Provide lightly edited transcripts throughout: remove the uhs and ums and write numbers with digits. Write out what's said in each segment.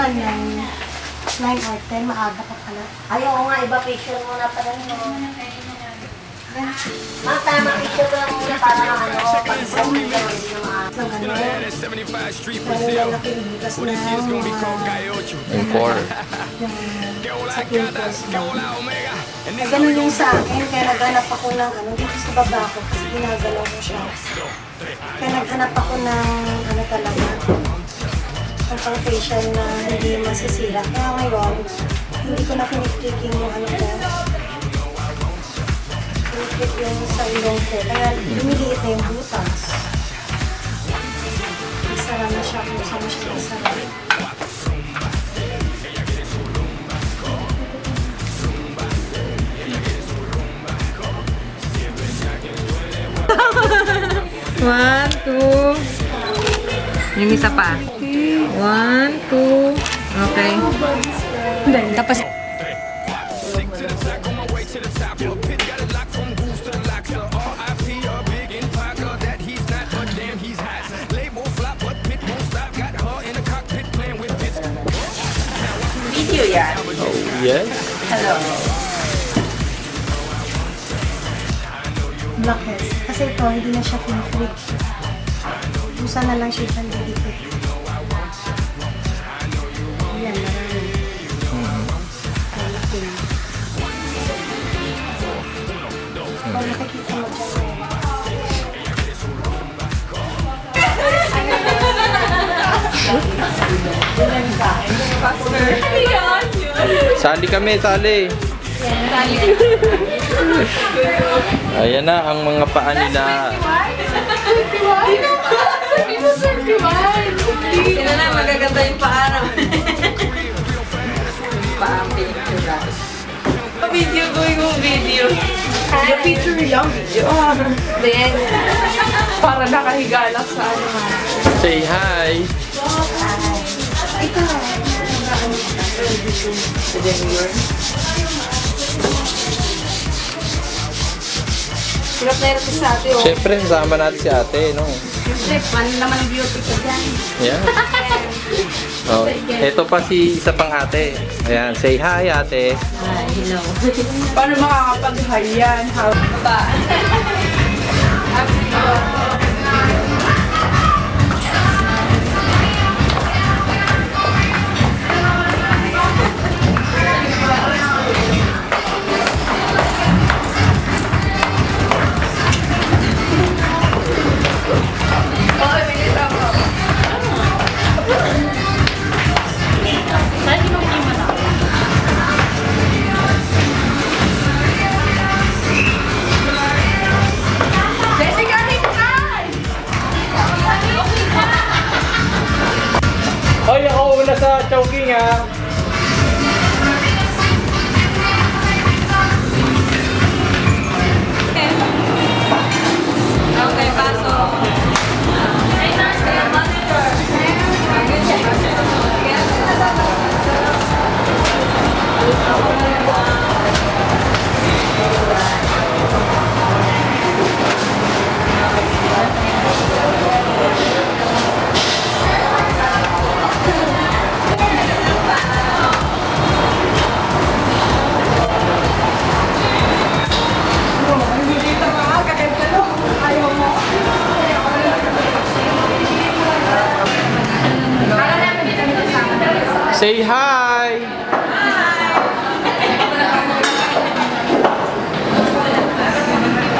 Mga 9 or 10, maaga pa pala. Ay, oo nga, iba picture mo na pala mo. Ang tama picture ko lang muna para ano, pag-isang mo lang, hindi na maaga. Nang ano, kaya lang nakiligas na And 4. sa pimples ba. Ay, ganun yung sa akin, kaya naghanap ako ng ano, dito sa baba ko, kasi ginagalaw ko siya. Kaya naghanap ako ng ano talaga, ang pang facial na hindi masisira. Kaya ngayon, hindi ko na piniptiking yung ano ko. Piniptik yung sa ilong ko. Kaya lumiliit na yung butas. Isara na siya kung saan siya isara. One, two. Yung isa pa. 1, 2. Okay. Tapos Video yan. Oh, yes. Hello. Blackheads. Kasi ito, hindi na siya pinflick. Usa na lang siya pandidikit. Ayan, marami. Palikin. Kung nakikita mo dyan. Sali kami, sali. Ayan na ang mga paa nila. Sino na magaganda yung paaraw? Paang picture. Video ko yung video. The picture yung video. Then, Para nakahiga lang sa ano. Say hi. Ito. Hirap na hirap sa ate. Siyempre, kasama natin si ate, no? Siyempre, paano naman ang beauty ko dyan? Yan. Oh, ito pa si isa pang ate. Ayan, say hi ate. hello. Paano makakapag-hi yan? How ba? Hoy, ako una sa Chowking ha. Okay, pasok. Say hi.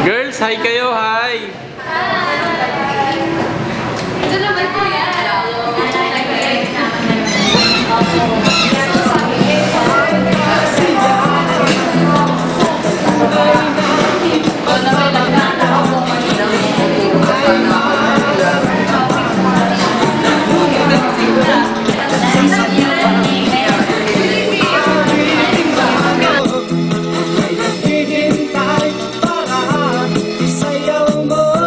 Girls, hi kayo, hi. Ito naman po Hihintay para isayaw mo.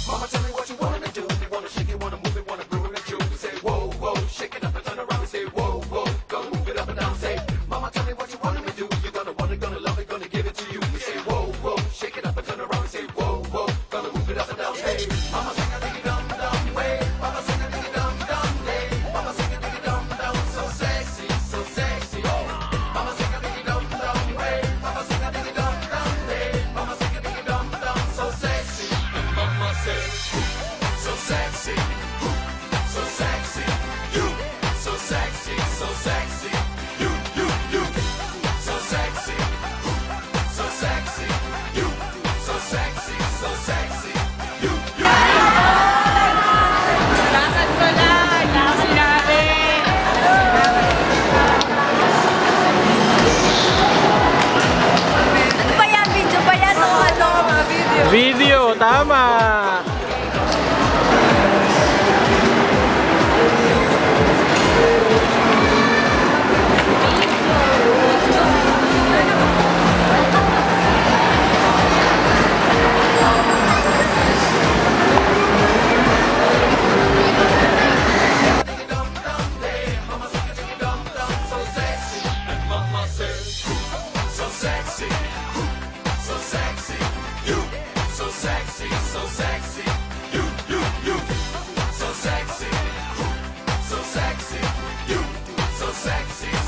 Mama, tell me what you wanna do. You wanna shake it, wanna move it, wanna groove it and chew. Say whoa, whoa, shake it up and turn around and say whoa, whoa. Gonna move it up and down. Say, Mama, tell me what you wanna do. You're gonna want it, gonna love it, gonna give it to you. You say whoa, whoa, shake it up and turn around and say whoa, whoa. Gonna move it up and down. Hey, Mama, sing a diggy dum dum way. Mama, sing a diggy dum dum day. Mama, sing a diggy dum dum. So sexy, so sexy. Oh, Mama, sing a diggy dum dum way. Mama, sing a diggy dum dum day. Mama, sing a diggy dum dum. So sexy. Mama say, so sexy, so sexy, you, so sexy, so sexy, you, so sexy, so sexy, you, so sexy, so sexy, you. Lakad ko lang! Sinabi! Ano ba yan? Video ba yan? O ano? Mga video. Video, tama! So sexy, so sexy, you, so sexy, so sexy, you, so sexy, so sexy, you, so sexy.